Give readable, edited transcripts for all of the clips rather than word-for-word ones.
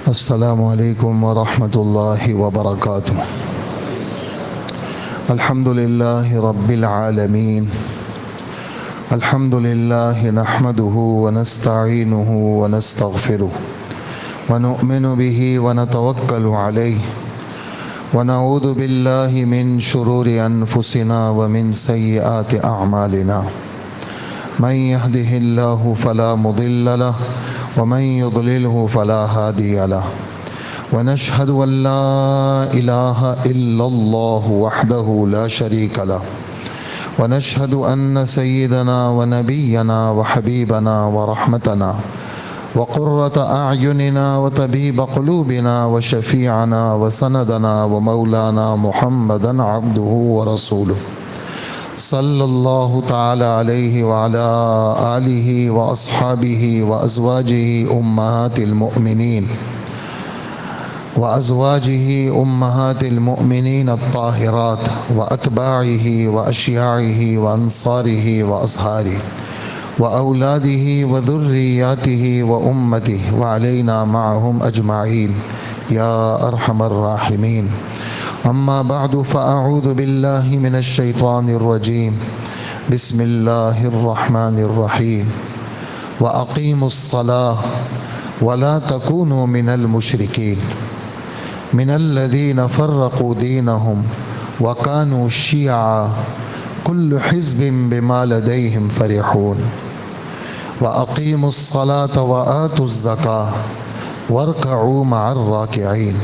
السلام علیکم ورحمۃ اللہ وبرکاتہ۔ الحمد للہ رب العالمین، الحمد للہ نحمده ونستعینه ونستغفره ونؤمن به ونتوکل علیہ ونعوذ باللہ من شرور انفسنا ومن سیئات اعمالنا، من يهده الله فلا مضل له ومن يضلله فلا هادي له، ونشهد أن لا إله إلا الله وحده لا شريك له، ونشهد أن سيدنا ونبينا وحبيبنا ورحمتنا وقرة أعيننا وطبيب قلوبنا وشفيعنا وسندنا ومولانا محمدا عبده ورسوله صلی اللہ تعالی علیہ وعلى آلہ واصحابہ وازواجہ امہات المؤمنین الطاہرات واتباعہ واشیاعہ وانصارہ واصہارہ واولادہ وذریاتہ وامتہ وعلینا معہم اجمعین یا ارحم الراحمین۔ اما بعد فاعوذ باللہ من الشیطان الرجیم، بسم اللہ الرحمن الرحیم۔ واقیموا الصلاة ولا تکونوا من المشرکین من الذین فرقوا دینہم وکانوا شیعا کل حزب بما لدیہم فرحون۔ واقیموا الصلاة وآتوا الزکاة وارکعوا مع الراکعین۔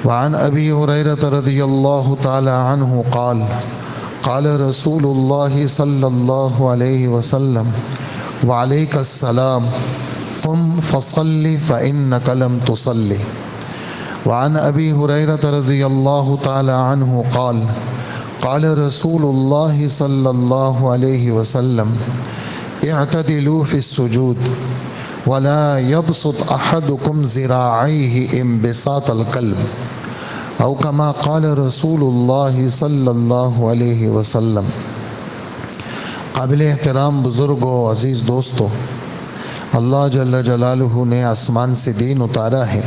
وعن ابی ہریرہ رضی اللہ تعالی عنہ قال قال رسول اللہ صلی اللہ علیہ وسلم وعلیک السلام قم فصل فإنک لم تصل۔ وعن ابی ہریرہ رضی اللہ تعالی عنہ قال قال رسول اللہ صلی اللہ علیہ وسلم اعتدلوا فی السجود ولا يبسط احدكم ذراعيه انبساط الكلب او كما قال رسول اللہ صلی اللہ علیہ وسلم۔ قابل احترام بزرگوں، عزیز دوستوں، اللہ جل جلالہ نے آسمان سے دین اتارا ہے،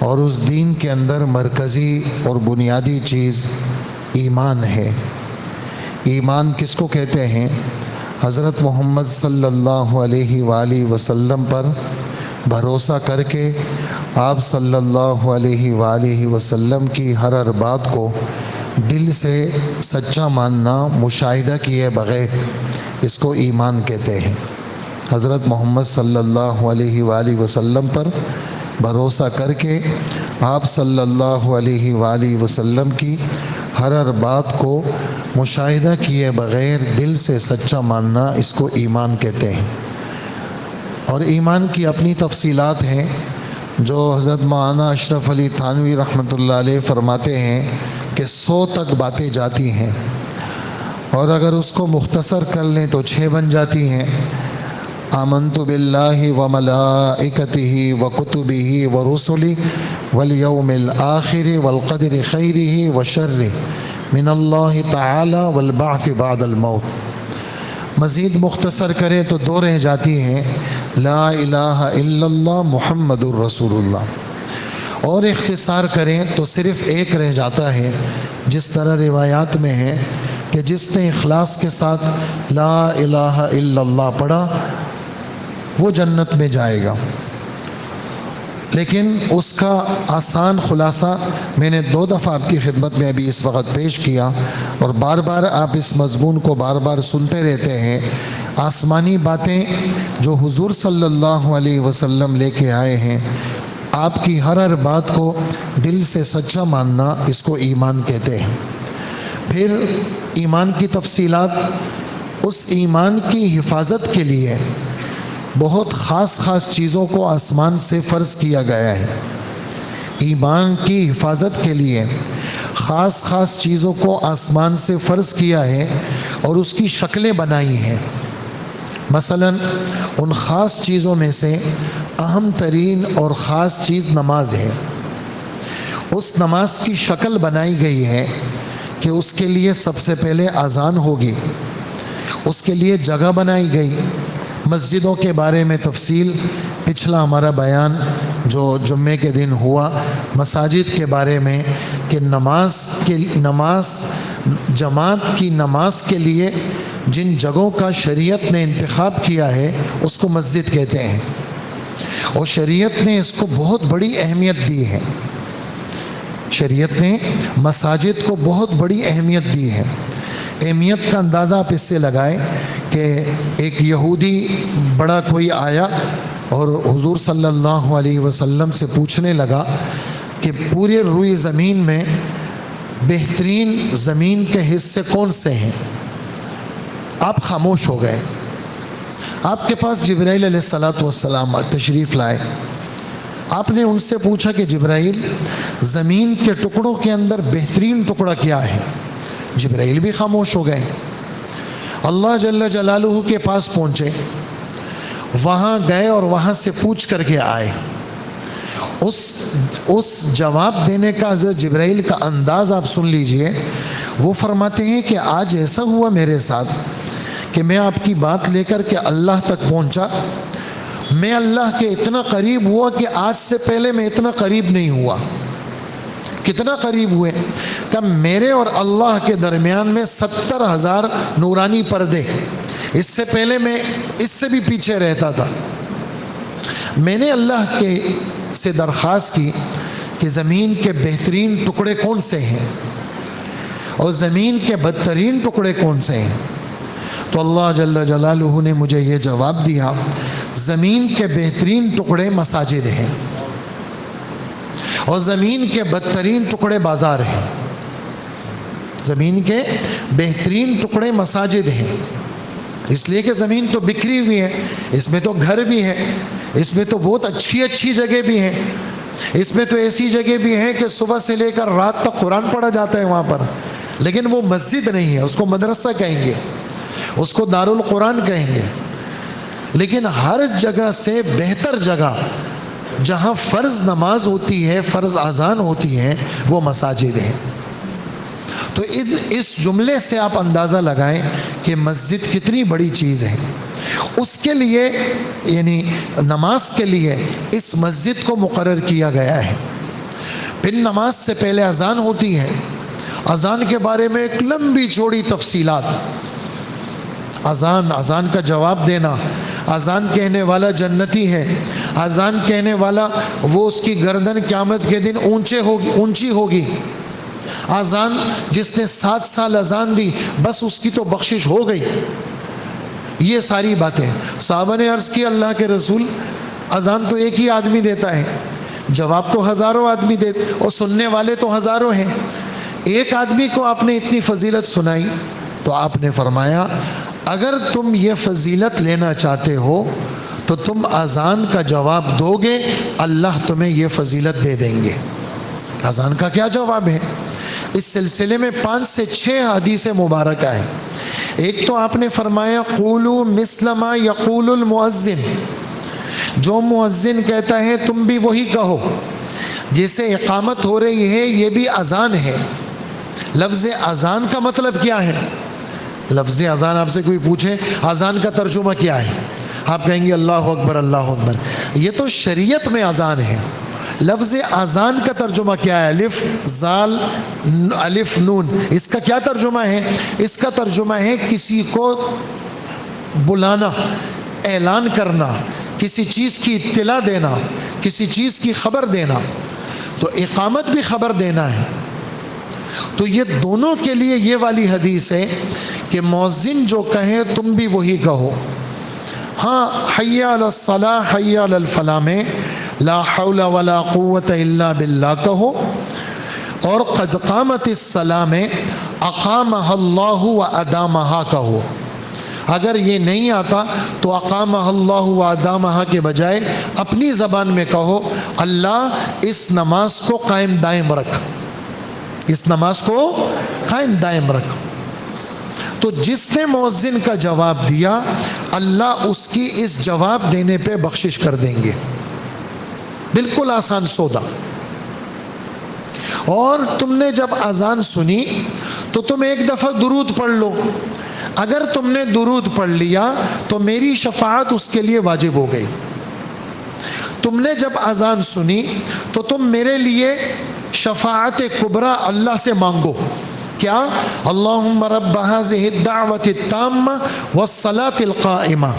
اور اس دین کے اندر مرکزی اور بنیادی چیز ایمان ہے۔ ایمان کس کو کہتے ہیں؟ حضرت محمد صلی اللہ علیہ وآلہ وسلم پر بھروسہ کر کے آپ صلی اللہ علیہ وآلہ وسلم کی ہر بات کو دل سے سچا ماننا، مشاہدہ کیے بغیر، اس کو ایمان کہتے ہیں۔ حضرت محمد صلی اللہ علیہ وآلہ وسلم پر بھروسہ کر کے آپ صلی اللہ علیہ وآلہ وسلم کی ہر بات کو مشاہدہ کیے بغیر دل سے سچا ماننا، اس کو ایمان کہتے ہیں۔ اور ایمان کی اپنی تفصیلات ہیں جو حضرت مولانا اشرف علی تھانوی رحمۃ اللہ علیہ فرماتے ہیں کہ 100 تک باتیں جاتی ہیں، اور اگر اس کو مختصر کر لیں تو 6 بن جاتی ہیں۔ آمنت باللہ وملائکتہ وکتبہ ورسلہ والیوم الآخر والقدر خیرہ وشرہ من اللہ تعالی والبعث بعد الموت۔ مزید مختصر کریں تو 2 رہ جاتی ہیں، لا الہ الا اللہ محمد الرسول اللہ، اور اختصار کریں تو صرف 1 رہ جاتا ہے، جس طرح روایات میں ہے کہ جس نے اخلاص کے ساتھ لا الہ الا اللہ پڑھا وہ جنت میں جائے گا۔ لیکن اس کا آسان خلاصہ میں نے 2 دفعہ آپ کی خدمت میں ابھی اس وقت پیش کیا، اور بار بار آپ اس مضمون کو بار بار سنتے رہتے ہیں۔ آسمانی باتیں جو حضور صلی اللہ علیہ وسلم لے کے آئے ہیں، آپ کی ہر بات کو دل سے سچا ماننا، اس کو ایمان کہتے ہیں۔ پھر ایمان کی تفصیلات، اس ایمان کی حفاظت کے لیے بہت خاص چیزوں کو آسمان سے فرض کیا گیا ہے۔ ایمان کی حفاظت کے لیے خاص چیزوں کو آسمان سے فرض کیا ہے اور اس کی شکلیں بنائی ہیں۔ مثلا ان خاص چیزوں میں سے اہم ترین اور خاص چیز نماز ہے۔ اس نماز کی شکل بنائی گئی ہے کہ اس کے لیے سب سے پہلے اذان ہوگی، اس کے لیے جگہ بنائی گئی۔ مسجدوں کے بارے میں تفصیل پچھلا ہمارا بیان جو جمعے کے دن ہوا مساجد کے بارے میں، کہ نماز جماعت کی نماز کے لیے جن جگہوں کا شریعت نے انتخاب کیا ہے اس کو مسجد کہتے ہیں، اور شریعت نے اس کو بہت بڑی اہمیت دی ہے۔ شریعت نے مساجد کو بہت بڑی اہمیت دی ہے۔ اہمیت کا اندازہ آپ اس سے لگائیں کہ ایک یہودی بڑا کوئی آیا اور حضور صلی اللہ علیہ وسلم سے پوچھنے لگا کہ پورے روئے زمین میں بہترین زمین کے حصے کون سے ہیں؟ آپ خاموش ہو گئے۔ آپ کے پاس جبرائیل علیہ السلام تشریف لائے۔ آپ نے ان سے پوچھا کہ جبرائیل، زمین کے ٹکڑوں کے اندر بہترین ٹکڑا کیا ہے؟ جبرائیل بھی خاموش ہو گئے۔ اللہ جل جلالہ کے پاس پہنچے، وہاں گئے اور وہاں سے پوچھ کر کے آئے۔ اس جواب دینے کا حضرت جبرائیل کا انداز آپ سن لیجئے۔ وہ فرماتے ہیں کہ آج ایسا ہوا میرے ساتھ کہ میں آپ کی بات لے کر کے اللہ تک پہنچا، میں اللہ کے اتنا قریب ہوا کہ آج سے پہلے میں اتنا قریب نہیں ہوا۔ کتنا قریب ہوئے؟ کہ میرے اور اللہ کے درمیان میں 70,000 نورانی پردے، اس سے پہلے میں اس سے بھی پیچھے رہتا تھا۔ میں نے اللہ کے سے درخواست کی کہ زمین کے بہترین ٹکڑے کون سے ہیں اور زمین کے بدترین ٹکڑے کون سے ہیں؟ تو اللہ جل جلالہ نے مجھے یہ جواب دیا، زمین کے بہترین ٹکڑے مساجد ہیں اور زمین کے بدترین ٹکڑے بازار ہیں۔ زمین کے بہترین ٹکڑے مساجد ہیں، اس لیے کہ زمین تو بکھری ہوئی ہے، اس میں تو گھر بھی ہے، اس میں تو بہت اچھی اچھی جگہ بھی ہیں، اس میں تو ایسی جگہ بھی ہیں کہ صبح سے لے کر رات تک قرآن پڑھا جاتا ہے وہاں پر، لیکن وہ مسجد نہیں ہے، اس کو مدرسہ کہیں گے، اس کو دارالقرآن کہیں گے۔ لیکن ہر جگہ سے بہتر جگہ جہاں فرض نماز ہوتی ہے، فرض اذان ہوتی ہے، وہ مساجد ہیں۔ تو اس جملے سے آپ اندازہ لگائیں کہ مسجد کتنی بڑی چیز ہے۔ اس کے لیے یعنی نماز کے لیے اس مسجد کو مقرر کیا گیا ہے۔ پھر نماز سے پہلے اذان ہوتی ہے، اذان کے بارے میں ایک لمبی چوڑی تفصیلات، اذان کا جواب دینا، اذان کہنے والا جنتی ہے، اذان کہنے والا وہ اس کی گردن قیامت کے دن اونچی ہوگی، اذان جس نے 7 سال اذان دی بس اس کی تو بخشش ہو گئی۔ یہ ساری باتیں صحابہ نے عرض کی، اللہ کے رسول اذان تو ایک ہی آدمی دیتا ہے، جواب تو ہزاروں آدمی دیتے اور سننے والے تو ہزاروں ہیں، ایک آدمی کو آپ نے اتنی فضیلت سنائی؟ تو آپ نے فرمایا اگر تم یہ فضیلت لینا چاہتے ہو تو تم اذان کا جواب دو گے، اللہ تمہیں یہ فضیلت دے دیں گے۔ اذان کا کیا جواب ہے؟ اس سلسلے میں 5 سے 6 حدیث مبارکہ ہیں۔ ایک تو آپ نے فرمایا قولوا مثل ما یقول المؤذن، جو مؤذن کہتا ہے تم بھی وہی کہو، جیسے اقامت ہو رہی ہے یہ بھی اذان ہے۔ لفظ اذان کا مطلب کیا ہے؟ لفظ اذان آپ سے کوئی پوچھے اذان کا ترجمہ کیا ہے، آپ کہیں گے اللہ اکبر اللہ اکبر، یہ تو شریعت میں اذان ہے۔ لفظ اذان کا ترجمہ کیا ہے؟ الف زال الف نون، اس کا کیا ترجمہ ہے؟ اس کا ترجمہ ہے کسی کو بلانا، اعلان کرنا، کسی چیز کی اطلاع دینا، کسی چیز کی خبر دینا۔ تو اقامت بھی خبر دینا ہے۔ تو یہ دونوں کے لیے یہ والی حدیث ہے کہ مؤذن جو کہے تم بھی وہی کہو۔ ہاں حی علی الصلاح حی علی الفلاح میں لا حول ولا قوت الا باللہ کہو، اور قد قامت الصلاح میں اقامہ اللہ و ادامہ کہو۔ اگر یہ نہیں آتا تو اقامہ اللہ و ادامہ کے بجائے اپنی زبان میں کہو اللہ اس نماز کو قائم دائم رکھ، اس نماز کو قائم دائم رکھ۔ تو جس نے مؤذن کا جواب دیا اللہ اس کی اس جواب دینے پہ بخشش کر دیں گے، بالکل آسان سودا۔ اور تم نے جب اذان سنی تو تم ایک دفعہ درود پڑھ لو. اگر تم نے درود پڑھ لیا تو میری شفاعت اس کے لیے واجب ہو گئی. تم نے جب اذان سنی تو تم میرے لیے شفاعت کبریٰ اللہ سے مانگو. کیا؟ اللہم رب ہذہ الدعوۃ التامہ والصلاۃ القائمہ.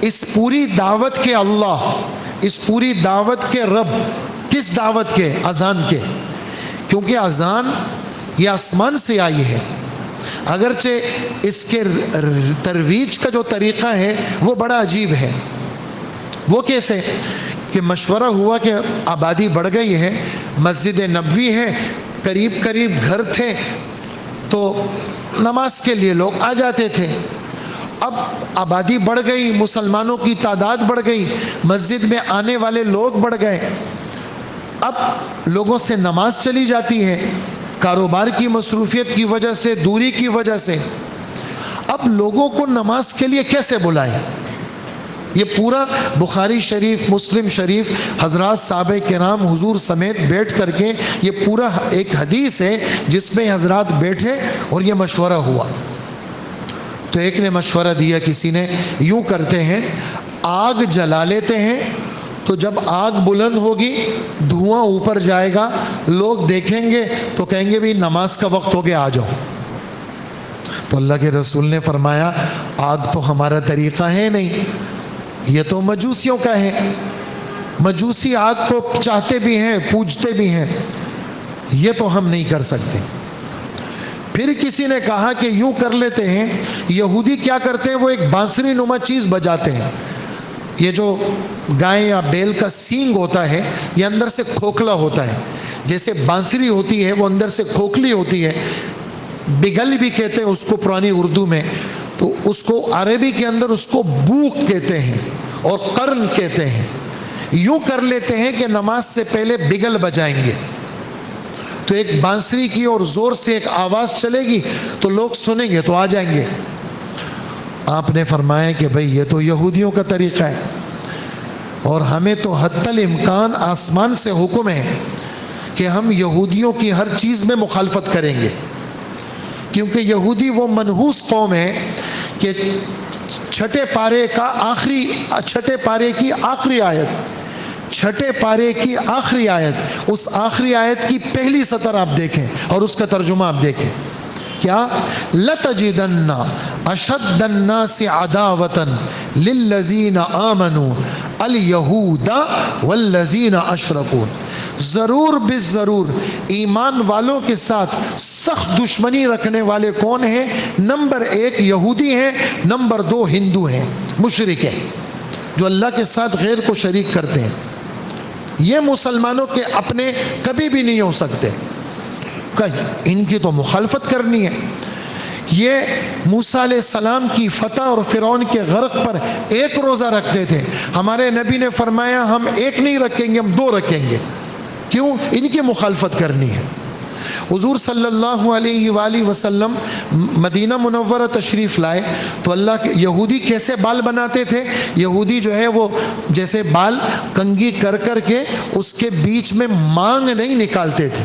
اس پوری دعوت کے اللہ، اس پوری دعوت کے رب. کس دعوت کے؟ اذان کے. کیونکہ اذان یہ آسمان سے آئی ہے، اگرچہ اس کے ترویج کا جو طریقہ ہے وہ بڑا عجیب ہے. وہ کیسے کہ مشورہ ہوا کہ آبادی بڑھ گئی ہے، مسجد نبوی ہے، قریب قریب گھر تھے، تو نماز کے لیے لوگ آ جاتے تھے. اب آبادی بڑھ گئی، مسلمانوں کی تعداد بڑھ گئی، مسجد میں آنے والے لوگ بڑھ گئے. اب لوگوں سے نماز چلی جاتی ہے، کاروبار کی مصروفیت کی وجہ سے، دوری کی وجہ سے. اب لوگوں کو نماز کے لیے کیسے بلائیں؟ یہ پورا بخاری شریف، مسلم شریف، حضرات صحابہ کرام حضور سمیت بیٹھ کر کے یہ پورا ایک حدیث ہے جس میں حضرات بیٹھے اور یہ مشورہ ہوا. تو ایک نے مشورہ دیا، کسی نے یوں کرتے ہیں آگ جلا لیتے ہیں، تو جب آگ بلند ہوگی دھواں اوپر جائے گا، لوگ دیکھیں گے تو کہیں گے بھی نماز کا وقت ہو گیا، آ جاؤ. تو اللہ کے رسول نے فرمایا آگ تو ہمارا طریقہ ہے نہیں، یہ تو مجوسیوں کا ہے. مجوسی آگ کو چاہتے بھی ہیں، پوجتے بھی ہیں، یہ تو ہم نہیں کر سکتے. پھر کسی نے کہا کہ یوں کر لیتے ہیں، یہودی کیا کرتے ہیں، وہ ایک بانسری نما چیز بجاتے ہیں. یہ جو گائے یا بیل کا سینگ ہوتا ہے یہ اندر سے کھوکھلا ہوتا ہے، جیسے بانسری ہوتی ہے وہ اندر سے کھوکھلی ہوتی ہے. بگل بھی کہتے ہیں اس کو پرانی اردو میں، تو اس کو عربی کے اندر اس کو بوق کہتے ہیں اور قرن کہتے ہیں. یوں کر لیتے ہیں کہ نماز سے پہلے بگل بجائیں گے، تو ایک بانسری کی اور زور سے ایک آواز چلے گی تو لوگ سنیں گے تو آ جائیں گے. آپ نے فرمایا کہ بھئی یہ تو یہودیوں کا طریقہ ہے، اور ہمیں تو حتی الامکان آسمان سے حکم ہے کہ ہم یہودیوں کی ہر چیز میں مخالفت کریں گے. کیونکہ یہودی وہ منحوس قوم ہے کہ چھٹے پارے کی آخری آیت، اس آخری آیت کی پہلی سطر آپ دیکھیں اور اس کا ترجمہ آپ دیکھیں. کیا؟ لَتَجِدَنَّ أَشَدَّ النَّاسِ عَدَاوَةً لِلَّذِينَ آمَنُوا الْيَهُودَ وَالَّذِينَ أَشْرَكُوا. ضرور بالضرور ایمان والوں کے ساتھ سخت دشمنی رکھنے والے کون ہیں؟ نمبر 1 یہودی ہیں، نمبر 2 ہندو ہیں، مشرک ہیں، جو اللہ کے ساتھ غیر کو شریک کرتے ہیں. یہ مسلمانوں کے اپنے کبھی بھی نہیں ہو سکتے، ان کی تو مخالفت کرنی ہے. یہ موسیٰ علیہ السلام کی فتح اور فرعون کے غرق پر 1 روزہ رکھتے تھے. ہمارے نبی نے فرمایا ہم 1 نہیں رکھیں گے، ہم 2 رکھیں گے. کیوں؟ ان کی مخالفت کرنی ہے. حضور صلی اللہ علیہ وآلہ وسلم مدینہ منورہ تشریف لائے تو اللہ کے یہودی کیسے بال بناتے تھے؟ یہودی جو ہے وہ جیسے بال کنگھی کر کر کے اس کے بیچ میں مانگ نہیں نکالتے تھے.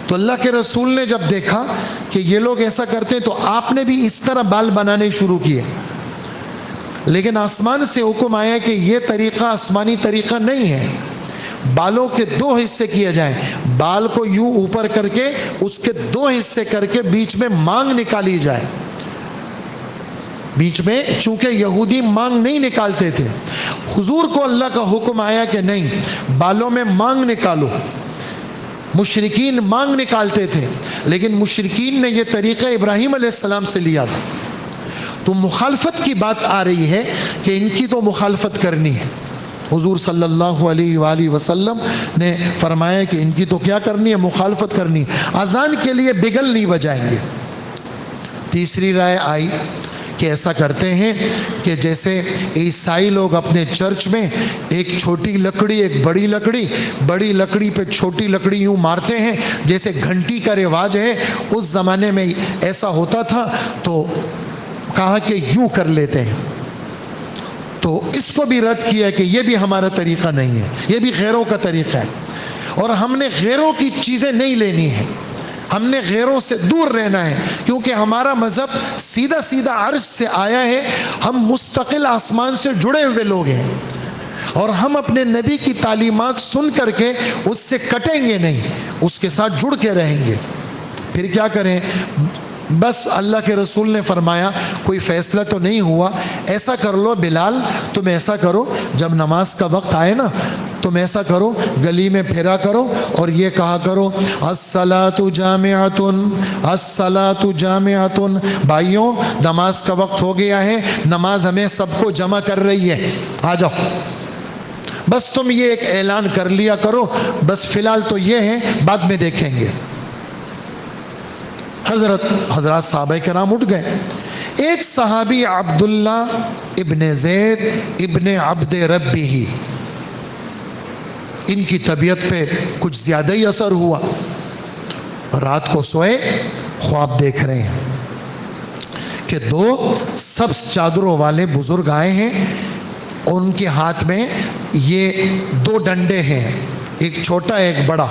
تو اللہ کے رسول نے جب دیکھا کہ یہ لوگ ایسا کرتے ہیں تو آپ نے بھی اس طرح بال بنانے شروع کیے. لیکن آسمان سے حکم آیا کہ یہ طریقہ آسمانی طریقہ نہیں ہے. بالوں کے 2 حصے کیے جائیں، بال کو یوں اوپر کر کے اس کے 2 حصے کر کے بیچ میں مانگ نکالی جائے. بیچ میں چونکہ یہودی مانگ نہیں نکالتے تھے، حضور کو اللہ کا حکم آیا کہ نہیں، بالوں میں مانگ نکالو. مشرکین مانگ نکالتے تھے، لیکن مشرکین نے یہ طریقہ ابراہیم علیہ السلام سے لیا تھا. تو مخالفت کی بات آ رہی ہے کہ ان کی تو مخالفت کرنی ہے. حضور صلی اللہ علیہ وآلہ وسلم نے فرمایا کہ ان کی تو کیا کرنی ہے؟ مخالفت کرنی. اذان کے لیے بگل نہیں بجائیں گے. تیسری رائے آئی کہ ایسا کرتے ہیں کہ جیسے عیسائی لوگ اپنے چرچ میں ایک چھوٹی لکڑی ایک بڑی لکڑی پہ چھوٹی لکڑی یوں مارتے ہیں، جیسے گھنٹی کا رواج ہے، اس زمانے میں ایسا ہوتا تھا. تو کہا کہ یوں کر لیتے ہیں. تو اس کو بھی رد کیا کہ یہ بھی ہمارا طریقہ نہیں ہے، یہ بھی غیروں کا طریقہ ہے. اور ہم نے غیروں کی چیزیں نہیں لینی ہیں، ہم نے غیروں سے دور رہنا ہے، کیونکہ ہمارا مذہب سیدھا سیدھا عرش سے آیا ہے، ہم مستقل آسمان سے جڑے ہوئے لوگ ہیں، اور ہم اپنے نبی کی تعلیمات سن کر کے اس سے کٹیں گے نہیں، اس کے ساتھ جڑ کے رہیں گے۔ پھر کیا کریں؟ بس اللہ کے رسول نے فرمایا کوئی فیصلہ تو نہیں ہوا، ایسا کر لو بلال، تم ایسا کرو جب نماز کا وقت آئے نا، تم ایسا کرو گلی میں پھرا کرو اور یہ کہا کرو الصلاۃ جامعۃ الصلاۃ جامعۃ، بھائیوں نماز کا وقت ہو گیا ہے، نماز ہمیں سب کو جمع کر رہی ہے، آ جاؤ۔ بس تم یہ ایک اعلان کر لیا کرو، بس فی الحال تو یہ ہے، بعد میں دیکھیں گے۔ حضرات صحابہ کرام اٹھ گئے۔ ایک صحابی عبداللہ ابن زید ابن عبد ربہ، ان کی طبیعت پہ کچھ زیادہ ہی اثر ہوا، رات کو سوئے، خواب دیکھ رہے ہیں کہ دو سبز چادروں والے بزرگ آئے ہیں، اور ان کے ہاتھ میں یہ دو ڈنڈے ہیں، ایک چھوٹا ایک بڑا،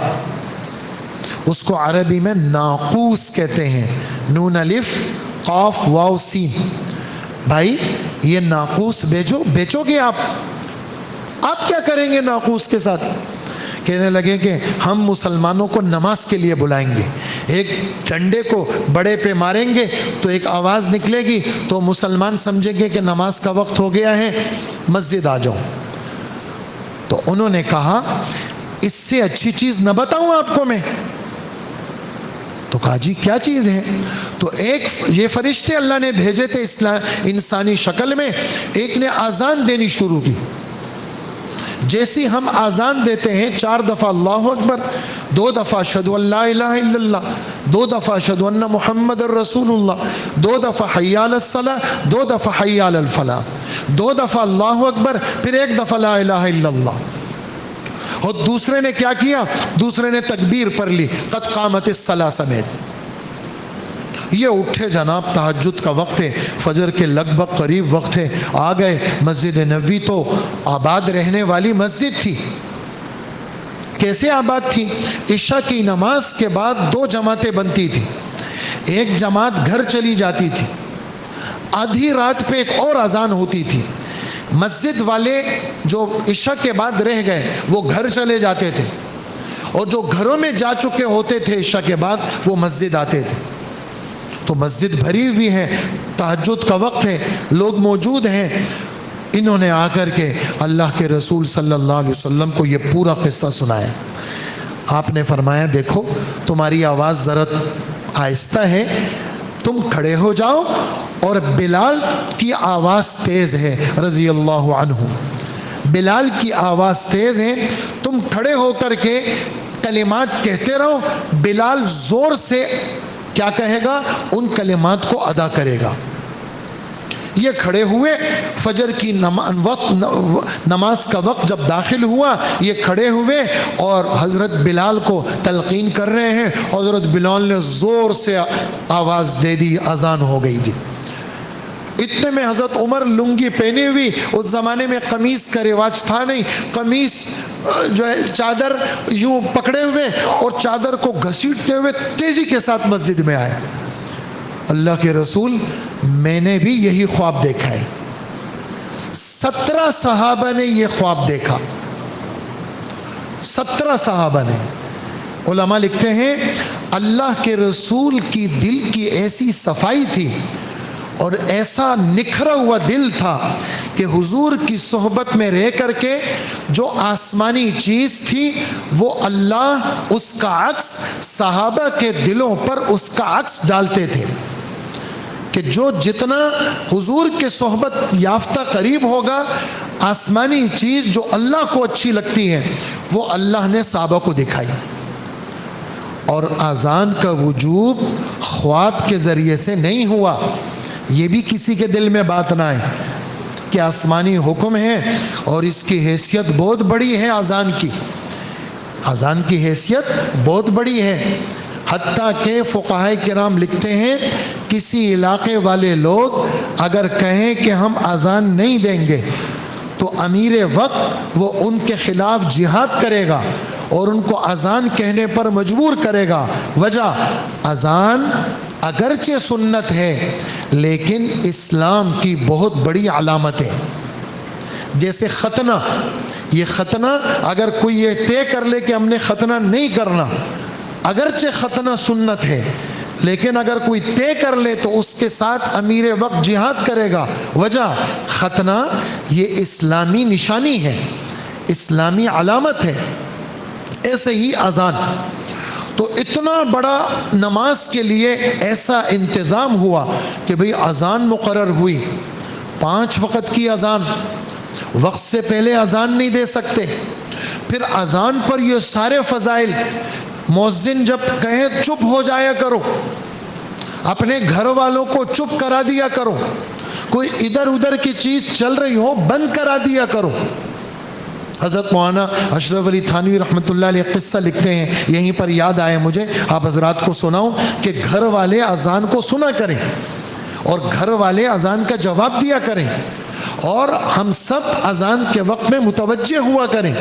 اس کو عربی میں ناقوس کہتے ہیں، نون الف قاف واو سین۔ بھائی یہ ناقوس بیچو گے آپ کیا کریں گے ناقوس کے ساتھ؟ کہنے لگے کہ ہم مسلمانوں کو نماز کے لیے بلائیں گے، ایک ڈنڈے کو بڑے پہ ماریں گے تو ایک آواز نکلے گی تو مسلمان سمجھیں گے کہ نماز کا وقت ہو گیا ہے، مسجد آ جاؤ۔ تو انہوں نے کہا اس سے اچھی چیز نہ بتاؤں آپ کو میں؟ تو کہا جی کیا چیز ہے؟ تو ایک یہ فرشتے اللہ نے بھیجے تھے انسانی شکل میں، ایک نے آذان دینی شروع کی۔ جیسی ہم آذان دیتے ہیں 4 دفعہ اللہ اکبر، 2 دفعہ اشہد ان لا الہ الا اللہ، 2 دفعہ اشہد ان محمد الرسول اللہ، 2 دفعہ حی علی الصلاۃ، 2 دفعہ حی علی الفلاح، 2 دفعہ اللہ اکبر، پھر 1 دفعہ لا الہ الا اللہ۔ اور دوسرے نے کیا کیا؟ دوسرے نے تکبیر پڑھ لی قد قامت الصلاۃ سمیت۔ یہ اٹھے جناب، تہجد کا وقت ہے، فجر کے لگ بھگ قریب وقت ہے، آ گئے۔ مسجد نبوی تو آباد رہنے والی مسجد تھی۔ کیسے آباد تھی؟ عشاء کی نماز کے بعد 2 جماعتیں بنتی تھی، ایک جماعت گھر چلی جاتی تھی، آدھی رات پہ ایک اور اذان ہوتی تھی، مسجد والے جو عشاء کے بعد رہ گئے وہ گھر چلے جاتے تھے، اور جو گھروں میں جا چکے ہوتے تھے عشاء کے بعد وہ مسجد آتے تھے۔ تو مسجد بھری ہوئی ہے، تہجد کا وقت ہے، لوگ موجود ہیں۔ انہوں نے آ کر کے اللہ کے رسول صلی اللہ علیہ وسلم کو یہ پورا قصہ سنایا۔ آپ نے فرمایا دیکھو تمہاری آواز ذرا آہستہ ہے، تم کھڑے ہو جاؤ، اور بلال کی آواز تیز ہے رضی اللہ عنہ، بلال کی آواز تیز ہے، تم کھڑے ہو کر کے کلمات کہتے رہو، بلال زور سے کیا کہے گا؟ ان کلمات کو ادا کرے گا۔ یہ کھڑے ہوئے، فجر کی نماز کا وقت جب داخل ہوا، یہ کھڑے ہوئے اور حضرت بلال کو تلقین کر رہے ہیں۔ حضرت بلال نے زور سے آواز دے دی، اذان ہو گئی تھی۔ اتنے میں حضرت عمر لنگی پہنی ہوئی، اس زمانے میں قمیص کا رواج تھا نہیں، قمیص جو ہے چادر یوں پکڑے ہوئے اور چادر کو گھسیٹتے ہوئے تیزی کے ساتھ مسجد میں آئے۔ اللہ کے رسول میں نے بھی یہی خواب دیکھا ہے۔ 17 صحابہ نے یہ خواب دیکھا، 17 صحابہ نے۔ علماء لکھتے ہیں اللہ کے رسول کی دل کی ایسی صفائی تھی اور ایسا نکھرا ہوا دل تھا کہ حضور کی صحبت میں رہ کر کے جو آسمانی چیز تھی وہ اللہ اس کا عکس صحابہ کے دلوں پر اس کا عکس ڈالتے تھے، کہ جو جتنا حضور کے صحبت یافتہ قریب ہوگا، آسمانی چیز جو اللہ کو اچھی لگتی ہے وہ اللہ نے صحابہ کو دکھائی۔ اور اذان کا وجوب خواب کے ذریعے سے نہیں ہوا، یہ بھی کسی کے دل میں بات نہ آئے کہ آسمانی حکم ہے اور اس کی حیثیت بہت بڑی ہے۔ اذان کی حیثیت بہت بڑی ہے، حتیٰ کہ فقہائے کرام لکھتے ہیں کسی علاقے والے لوگ اگر کہیں کہ ہم اذان نہیں دیں گے تو امیر وقت وہ ان کے خلاف جہاد کرے گا اور ان کو اذان کہنے پر مجبور کرے گا۔ وجہ، اذان اگرچہ سنت ہے لیکن اسلام کی بہت بڑی علامت ہے۔ جیسے ختنہ، یہ ختنہ اگر کوئی یہ طے کر لے کہ ہم نے ختنہ نہیں کرنا، اگرچہ ختنہ سنت ہے لیکن اگر کوئی طے کر لے تو اس کے ساتھ امیر وقت جہاد کرے گا۔ وجہ، ختنہ یہ اسلامی نشانی ہے، اسلامی علامت ہے۔ ایسے ہی اذان، تو اتنا بڑا نماز کے لیے ایسا انتظام ہوا کہ بھئی اذان مقرر ہوئی، 5 وقت کی اذان، وقت سے پہلے اذان نہیں دے سکتے۔ پھر اذان پر یہ سارے فضائل، مؤذن جب کہے چپ ہو جایا کرو، اپنے گھر والوں کو چپ کرا دیا کرو، کوئی ادھر ادھر کی چیز چل رہی ہو بند کرا دیا کرو۔ حضرت مولانا اشرف علی تھانوی رحمۃ اللہ علیہ قصہ لکھتے ہیں، یہیں پر یاد آئے مجھے، آپ حضرات کو سناؤں کہ گھر والے اذان کو سنا کریں اور گھر والے اذان کا جواب دیا کریں، اور ہم سب اذان کے وقت میں متوجہ ہوا کریں،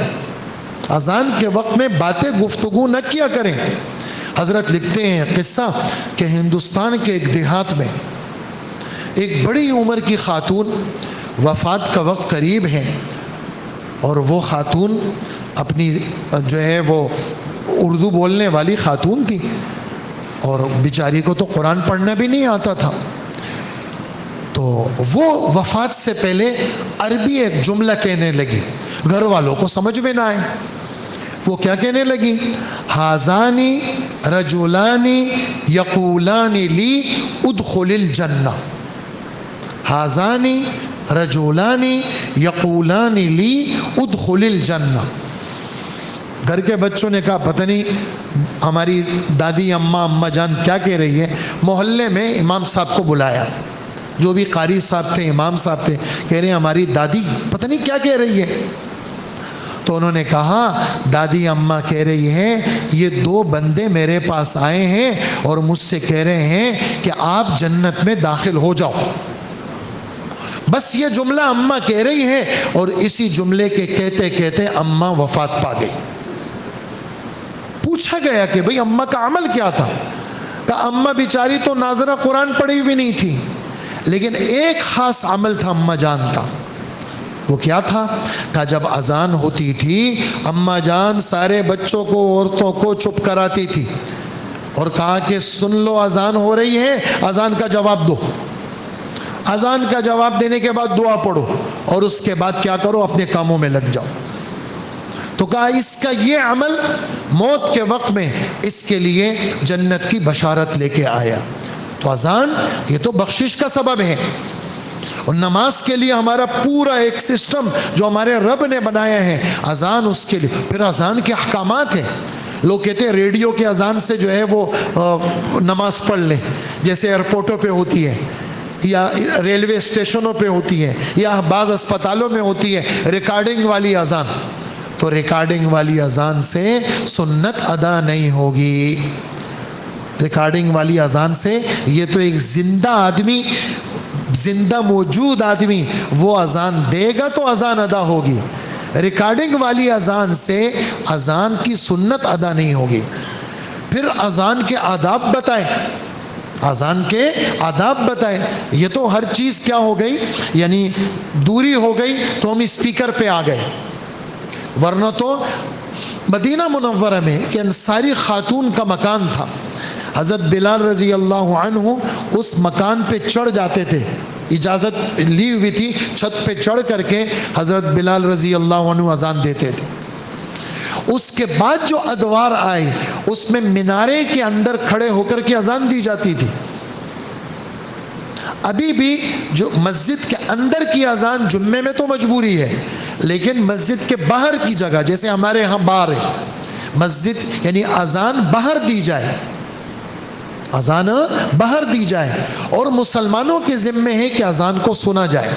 اذان کے وقت میں باتیں گفتگو نہ کیا کریں۔ حضرت لکھتے ہیں قصہ کہ ہندوستان کے ایک دیہات میں ایک بڑی عمر کی خاتون، وفات کا وقت قریب ہے، اور وہ خاتون اپنی جو ہے وہ اردو بولنے والی خاتون تھی، اور بیچاری کو تو قرآن پڑھنا بھی نہیں آتا تھا، تو وہ وفات سے پہلے عربی ایک جملہ کہنے لگی، گھر والوں کو سمجھ میں نہ آئے۔ وہ کیا کہنے لگی؟ ہازانی رجولانی یقولانی لی ادخل الجنہ، ہازانی رجولانی یقولانی لی ادخل الجنہ۔ گھر کے بچوں نے کہا پتہ نہیں ہماری دادی اماں جان کیا کہہ رہی ہے۔ محلے میں امام صاحب کو بلایا، جو بھی قاری صاحب تھے، امام صاحب تھے، کہہ رہے ہیں ہماری دادی پتہ نہیں کیا کہہ رہی ہے۔ تو انہوں نے کہا دادی اماں کہہ رہی ہیں یہ 2 بندے میرے پاس آئے ہیں اور مجھ سے کہہ رہے ہیں کہ آپ جنت میں داخل ہو جاؤ۔ بس یہ جملہ اماں کہہ رہی ہے، اور اسی جملے کے کہتے کہتے اماں وفات پا گئی۔ پوچھا گیا کہ بھئی اماں کا عمل کیا تھا؟ کہا اماں بیچاری تو ناظرہ قرآن پڑھی ہوئی نہیں تھی، لیکن ایک خاص عمل تھا اماں جان کا۔ وہ کیا تھا؟ کہا جب اذان ہوتی تھی اماں جان سارے بچوں کو، عورتوں کو چپ کراتی تھی اور کہا کہ سن لو اذان ہو رہی ہے، اذان کا جواب دو، اذان کا جواب دینے کے بعد دعا پڑھو، اور اس کے بعد کیا کرو؟ اپنے کاموں میں لگ جاؤ۔ تو کہا اس کا یہ عمل موت کے وقت میں اس کے لیے جنت کی بشارت لے کے آیا۔ تو اذان یہ تو بخشش کا سبب ہے، اور نماز کے لیے ہمارا پورا ایک سسٹم جو ہمارے رب نے بنایا ہے، اذان اس کے لیے۔ پھر اذان کے احکامات ہیں۔ لوگ کہتے ہیں ریڈیو کے اذان سے جو ہے وہ نماز پڑھ لیں، جیسے ایئرپورٹوں پہ ہوتی ہے، یا ریلوے اسٹیشنوں پہ ہوتی ہے، یا بعض اسپتالوں میں ہوتی ہے ریکارڈنگ والی اذان۔ تو ریکارڈنگ والی اذان سے سنت ادا نہیں ہوگی۔ ریکارڈنگ والی اذان سے یہ تو ایک زندہ آدمی، زندہ موجود آدمی وہ اذان دے گا تو اذان ادا ہوگی۔ ریکارڈنگ والی اذان سے اذان کی سنت ادا نہیں ہوگی۔ پھر اذان کے آداب بتائیں، اذان کے آداب بتائیں۔ یہ تو ہر چیز کیا ہو گئی، یعنی دوری ہو گئی تو ہم اسپیکر پہ آ گئے، ورنہ تو مدینہ منورہ میں کہ انصاری خاتون کا مکان تھا، حضرت بلال رضی اللہ عنہ اس مکان پہ چڑھ جاتے تھے، اجازت لی ہوئی تھی، چھت پہ چڑھ کر کے حضرت بلال رضی اللہ عنہ اذان دیتے تھے۔ اس کے بعد جو ادوار آئے اس میں مینارے کے اندر کھڑے ہو کر کے اذان دی جاتی تھی۔ ابھی بھی جو مسجد کے اندر کی اذان جمعے میں تو مجبوری ہے، لیکن مسجد کے باہر کی جگہ جیسے ہمارے ہاں بار ہے، مسجد یعنی اذان باہر دی جائے، اذان باہر دی جائے، اور مسلمانوں کے ذمے ہے کہ اذان کو سنا جائے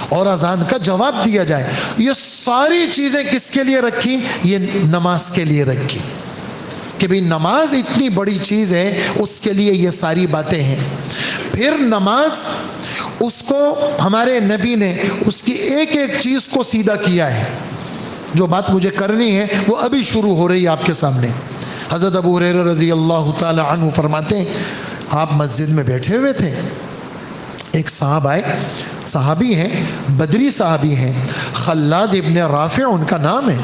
اور اذان کا جواب دیا جائے۔ یہ ساری چیزیں کس کے لیے رکھی؟ یہ نماز کے لیے رکھی کہ بھی نماز اتنی بڑی چیز ہے، اس کے لیے یہ ساری باتیں ہیں۔ پھر نماز اس کو ہمارے نبی نے اس کی ایک ایک چیز کو سیدھا کیا ہے۔ جو بات مجھے کرنی ہے وہ ابھی شروع ہو رہی ہے آپ کے سامنے۔ حضرت ابو ہریرہ رضی اللہ تعالی عنہ فرماتے ہیں آپ مسجد میں بیٹھے ہوئے تھے، ایک صاحب آئے، صحابی ہیں، بدری صحابی ہیں، خلاد ابن رافع ان کا نام ہے،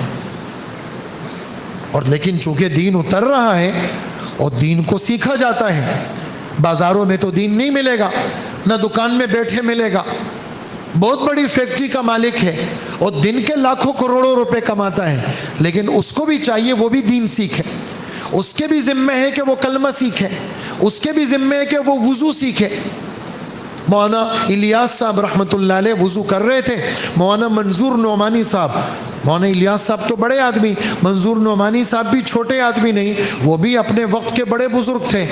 اور لیکن چونکہ دین اتر رہا ہے اور دین کو سیکھا جاتا ہے، بازاروں میں تو دین نہیں ملے گا، نہ دکان میں بیٹھے ملے گا، بہت بڑی فیکٹری کا مالک ہے اور دن کے لاکھوں کروڑوں روپے کماتا ہے، لیکن اس کو بھی چاہیے وہ بھی دین سیکھے، اس کے بھی ذمہ ہے کہ وہ کلمہ سیکھے، اس کے بھی ذمہ ہے کہ وہ وضو سیکھے۔ مولانا الیاس صاحب رحمۃ اللہ علیہ وضو کر رہے تھے، مولانا منظور نعمانی صاحب، مولانا الیاس صاحب تو بڑے آدمی، منظور نعمانی صاحب بھی چھوٹے آدمی نہیں، وہ بھی اپنے وقت کے بڑے بزرگ تھے،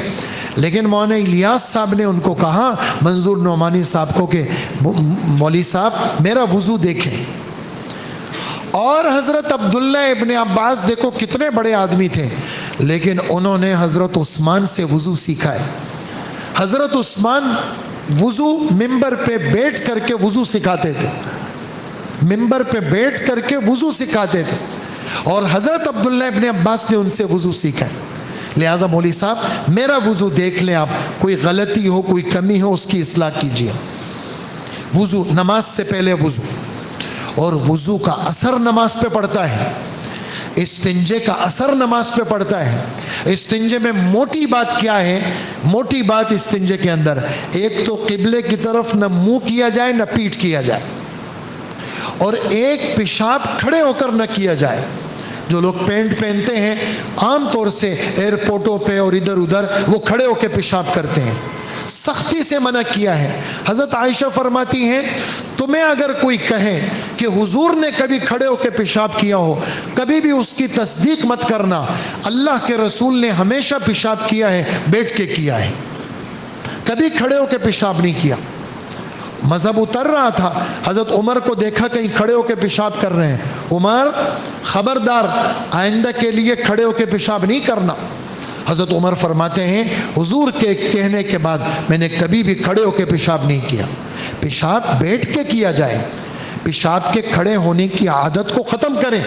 لیکن مولانا الیاس صاحب نے ان کو کہا منظور نعمانی صاحب کو کہ مولوی صاحب میرا وضو دیکھیں۔ اور حضرت عبداللہ ابن عباس دیکھو کتنے بڑے آدمی تھے، لیکن انہوں نے حضرت عثمان سے وضو سیکھا ہے۔ حضرت عثمان وضو ممبر پہ بیٹھ کر کے وضو سکھاتے تھے، ممبر پہ بیٹھ کر کے وضو سکھاتے تھے، اور حضرت عبداللہ ابن عباس نے ان سے وضو سیکھا ہے۔ لہٰذا مولوی صاحب میرا وضو دیکھ لیں، آپ کوئی غلطی ہو کوئی کمی ہو اس کی اصلاح کیجیے۔ وضو، نماز سے پہلے وضو، اور وضو کا اثر نماز پہ پڑتا ہے، استنجے کا اثر نماز پہ پڑتا ہے۔ استنجے میں موٹی بات کیا ہے؟ موٹی بات استنجے کے اندر ایک تو قبلے کی طرف نہ منہ کیا جائے نہ پیٹھ کیا جائے، اور ایک پیشاب کھڑے ہو کر نہ کیا جائے۔ جو لوگ پینٹ پہنتے ہیں عام طور سے ایئرپورٹوں پہ اور ادھر ادھر وہ کھڑے ہو کے پیشاب کرتے ہیں، سختی سے منع کیا ہے۔ حضرت عائشہ فرماتی ہیں تمہیں اگر کوئی کہے کہ حضور نے کبھی کھڑے ہو کے پیشاب کیا ہو، کبھی بھی اس کی تصدیق مت کرنا، اللہ کے رسول نے ہمیشہ پیشاب کیا ہے بیٹھ کے کیا ہے، کبھی کھڑے ہو کے پیشاب نہیں کیا۔ مذہب اتر رہا تھا، حضرت عمر کو دیکھا کہیں کھڑے ہو کے پیشاب کر رہے ہیں، عمر خبردار آئندہ کے لیے کھڑے ہو کے پیشاب نہیں کرنا۔ حضرت عمر فرماتے ہیں حضور کے کہنے کے بعد میں نے کبھی بھی کھڑے ہو کے پیشاب نہیں کیا، پیشاب بیٹھ کے کیا جائے۔ پیشاب کے کھڑے ہونے کی عادت کو ختم کریں،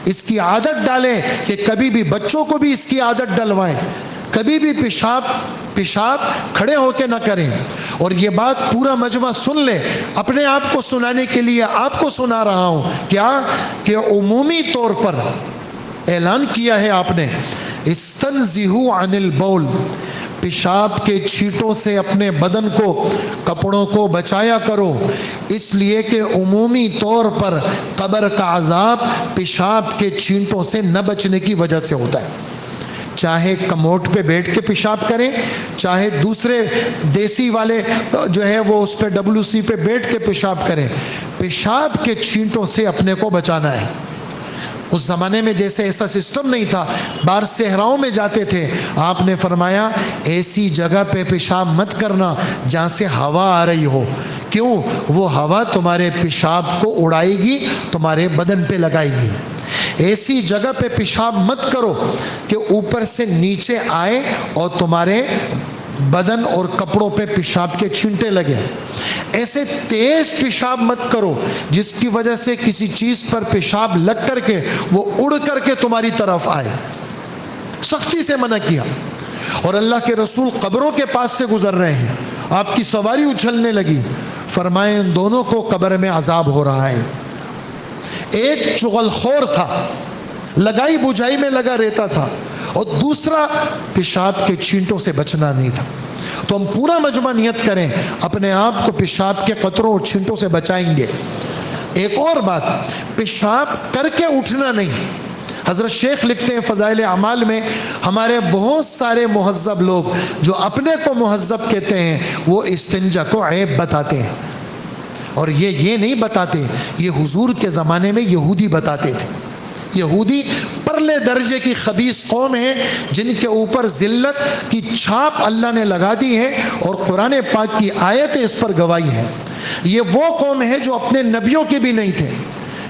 اس کی عادت ڈالیں کہ کبھی بھی بچوں کو بھی اس کی عادت ڈلوائیں، کبھی بھی پیشاب کھڑے ہو کے نہ کریں۔ اور یہ بات پورا مجمع سن لے، اپنے آپ کو سنانے کے لیے آپ کو سنا رہا ہوں، کیا کہ عمومی طور پر اعلان کیا ہے آپ نے استنزہوا عن البول، پیشاب کے چھینٹوں سے اپنے بدن کو، کپڑوں کو بچایا کرو، اس لیے کہ عمومی طور پر قبر کا عذاب پیشاب کے چھینٹوں سے نہ بچنے کی وجہ سے ہوتا ہے۔ چاہے کموڈ پہ بیٹھ کے پیشاب کریں، چاہے دوسرے دیسی والے جو ہے وہ اس پہ WC پہ بیٹھ کے پیشاب کریں، پیشاب کے چھینٹوں سے اپنے کو بچانا ہے۔ اس زمانے میں جیسے ایسا سسٹم نہیں تھا، باہر صحراؤں میں جاتے تھے، آپ نے فرمایا ایسی جگہ پہ پیشاب مت کرنا جہاں سے ہوا آ رہی ہو، کیوں؟ وہ ہوا تمہارے پیشاب کو اڑائے گی، تمہارے بدن پہ لگائے گی۔ ایسی جگہ پہ پیشاب مت کرو کہ اوپر سے نیچے آئے اور تمہارے بدن اور کپڑوں پہ پیشاب کے چھینٹے لگے۔ ایسے تیز پیشاب مت کرو جس کی وجہ سے کسی چیز پر پیشاب لگ کر کے وہ اڑ کر کے تمہاری طرف آئے، سختی سے منع کیا۔ اور اللہ کے رسول قبروں کے پاس سے گزر رہے ہیں، آپ کی سواری اچھلنے لگی، فرمائے ان دونوں کو قبر میں عذاب ہو رہا ہے۔ ایک چغل خور تھا، لگائی بجھائی میں لگا رہتا تھا، اور دوسرا پیشاب کے چھینٹوں سے بچنا نہیں تھا۔ تو ہم پورا مجمع نیت کریں اپنے آپ کو پیشاب کے قطروں اور چھینٹوں سے بچائیں گے۔ ایک اور بات، پیشاب کر کے اٹھنا نہیں۔ حضرت شیخ لکھتے ہیں فضائل اعمال میں، ہمارے بہت سارے مہذب لوگ جو اپنے کو مہذب کہتے ہیں وہ استنجا کو عیب بتاتے ہیں، اور یہ نہیں بتاتے، یہ حضور کے زمانے میں یہودی بتاتے تھے۔ یہودی پرلے درجے کی خبیث قوم ہے جن کے اوپر ذلت کی چھاپ اللہ نے لگا دی ہے، اور قرآن پاک کی آیتیں اس پر گواہی ہیں۔ یہ وہ قوم ہے جو اپنے نبیوں کے بھی نہیں تھے،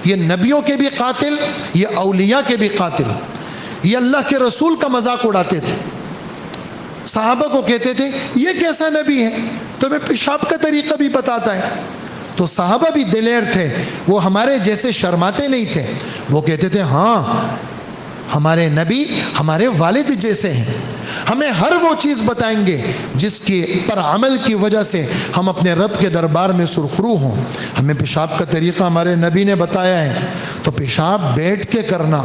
یہ نبیوں کے بھی قاتل، یہ اولیاء کے بھی قاتل، یہ اللہ کے رسول کا مذاق اڑاتے تھے۔ صحابہ کو کہتے تھے یہ کیسا نبی ہے، تمہیں پیشاب کا طریقہ بھی بتاتا ہے، تو صحابہ بھی دلیر تھے، وہ ہمارے جیسے شرماتے نہیں تھے، وہ کہتے تھے ہاں ہمارے نبی ہمارے والد جیسے ہیں، ہمیں ہر وہ چیز بتائیں گے جس کی پر عمل کی وجہ سے ہم اپنے رب کے دربار میں سرخرو ہوں۔ ہمیں پیشاب کا طریقہ ہمارے نبی نے بتایا ہے، تو پیشاب بیٹھ کے کرنا،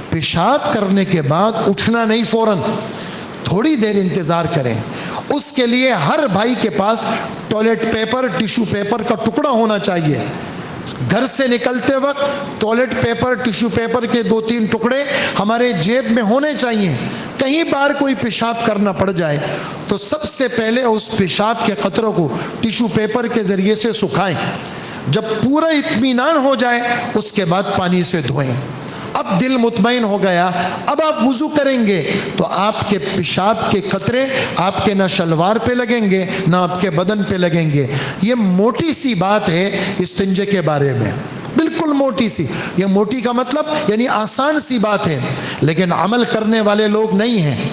پیشاب کرنے کے بعد اٹھنا نہیں فوراً، تھوڑی دیر انتظار کریں۔ اس کے لیے ہر بھائی کے پاس ٹوائلٹ پیپر، ٹیشو پیپر کا ٹکڑا ہونا چاہیے۔ گھر سے نکلتے وقت ٹوائلٹ پیپر، ٹیشو پیپر کے 2-3 ٹکڑے ہمارے جیب میں ہونے چاہیے۔ کہیں بار کوئی پیشاب کرنا پڑ جائے تو سب سے پہلے اس پیشاب کے قطروں کو ٹیشو پیپر کے ذریعے سے سکھائیں، جب پورا اطمینان ہو جائے اس کے بعد پانی سے دھوئیں۔ اب دل مطمئن ہو گیا، اب آپ وضو کریں گے تو آپ کے پیشاب کے قطرے آپ کے نہ شلوار پہ لگیں گے نہ آپ کے بدن پہ لگیں گے۔ یہ موٹی سی بات ہے استنجے کے بارے میں، بالکل موٹی سی۔ یہ موٹی کا مطلب یعنی آسان سی بات ہے، لیکن عمل کرنے والے لوگ نہیں ہیں،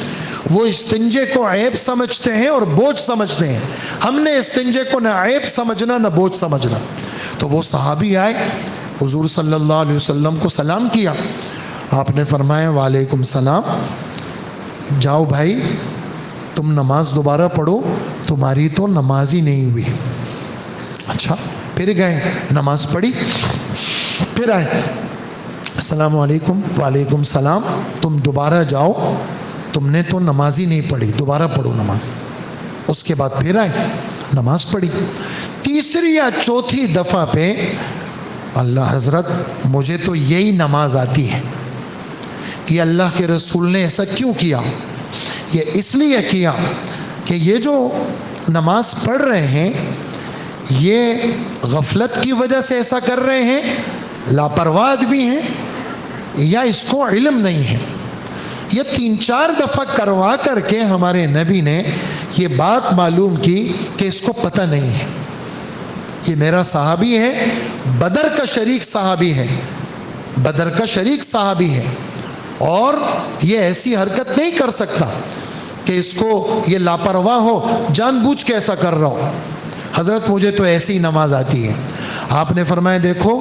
وہ استنجے کو عیب سمجھتے ہیں اور بوجھ سمجھتے ہیں۔ ہم نے استنجے کو نہ عیب سمجھنا نہ بوجھ سمجھنا۔ تو وہ صحابی آئے، حضور صلی اللہ علیہ وسلم کو سلام کیا، آپ نے فرمایا وعلیکم السلام، جاؤ بھائی تم نماز دوبارہ پڑھو، تمہاری تو نماز ہی نہیں ہوئی۔ اچھا، پھر گئے نماز پڑھی، پھر آئے السلام علیکم، وعلیکم السلام، تم دوبارہ جاؤ، تم نے تو نماز ہی نہیں پڑھی، دوبارہ پڑھو نماز۔ اس کے بعد پھر آئے نماز پڑھی، تیسری یا چوتھی دفعہ پہ اللہ حضرت مجھے تو یہی نماز آتی ہے، کہ اللہ کے رسول نے ایسا کیوں کیا؟ یہ اس لیے کیا کہ یہ جو نماز پڑھ رہے ہیں یہ غفلت کی وجہ سے ایسا کر رہے ہیں، لاپرواہ آدمی ہیں، یا اس کو علم نہیں ہے۔ یہ 3-4 دفعہ کروا کر کے ہمارے نبی نے یہ بات معلوم کی کہ اس کو پتہ نہیں ہے۔ یہ میرا صحابی ہے، بدر کا شریک صحابی ہے، بدر کا شریک صحابی ہے، اور یہ ایسی حرکت نہیں کر سکتا کہ اس کو یہ لاپرواہ ہو، جان بوجھ کے ایسا کر رہا ہو۔ حضرت مجھے تو ایسی نماز آتی ہے۔ آپ نے فرمایا دیکھو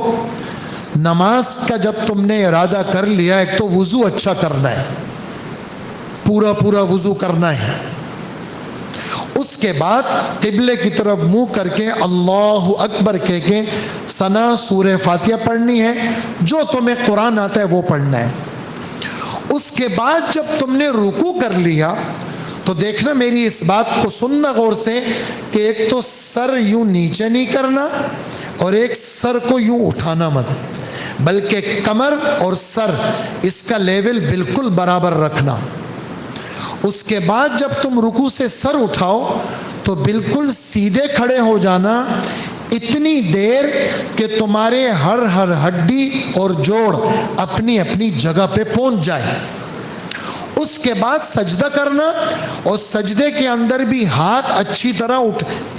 نماز کا جب تم نے ارادہ کر لیا، ایک تو وضو اچھا کرنا ہے، پورا وضو کرنا ہے، اس کے بعد قبلے کی طرف منہ کر کے اللہ اکبر کہہ کے ثنا سورہ فاتحہ پڑھنی ہے، جو تمہیں قرآن آتا ہے وہ پڑھنا ہے۔ اس کے بعد جب تم نے رکوع کر لیا تو دیکھنا، میری اس بات کو سننا غور سے، کہ ایک تو سر یوں نیچے نہیں کرنا اور ایک سر کو یوں اٹھانا مت، بلکہ کمر اور سر اس کا لیول بالکل برابر رکھنا۔ اس کے بعد جب تم رکوع سے سر اٹھاؤ تو بالکل سیدھے کھڑے ہو جانا، اتنی دیر کہ تمہارے ہر ہڈی اور جوڑ اپنی اپنی جگہ پہ پہنچ جائے۔ اس کے بعد سجدہ کرنا، اور سجدے کے اندر بھی ہاتھ اچھی طرح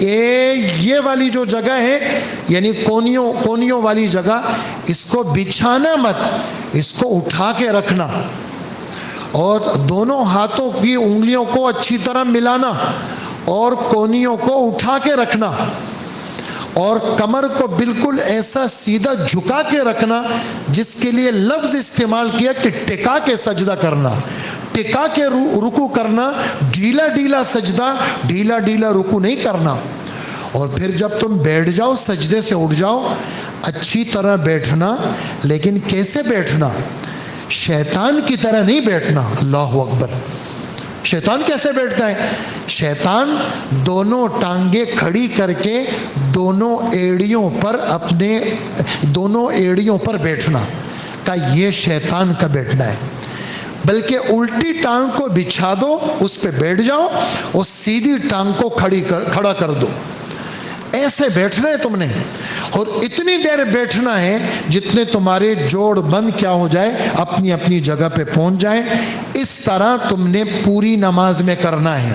یہ والی جو جگہ ہے یعنی کونیوں والی جگہ، اس کو بچھانا مت، اس کو اٹھا کے رکھنا، اور دونوں ہاتھوں کی انگلیوں کو اچھی طرح ملانا اور کونیوں کو اٹھا کے رکھنا، اور کمر کو بالکل ایسا سیدھا جھکا کے رکھنا، جس کے لیے لفظ استعمال کیا کہ ٹکا کے سجدہ کرنا، ٹکا کے رکوع کرنا، ڈھیلا سجدہ، ڈھیلا رکوع نہیں کرنا۔ اور پھر جب تم بیٹھ جاؤ، سجدے سے اٹھ جاؤ، اچھی طرح بیٹھنا، لیکن کیسے بیٹھنا؟ شیطان کی طرح نہیں بیٹھنا۔ اللہ اکبر! شیطان کیسے بیٹھتا ہے؟ شیطان دونوں ٹانگیں کھڑی کر کے دونوں ایڑیوں پر بیٹھنا کا، یہ شیطان کا بیٹھنا ہے۔ بلکہ الٹی ٹانگ کو بچھا دو، اس پہ بیٹھ جاؤ، اور سیدھی ٹانگ کو کھڑا کر دو، ایسے بیٹھنا ہے تم نے، اور اتنی دیر بیٹھنا ہے جتنے تمہارے جوڑ بند کیا ہو جائے، اپنی اپنی جگہ پہ پہنچ جائیں۔ اس طرح تم نے پوری نماز میں کرنا ہے۔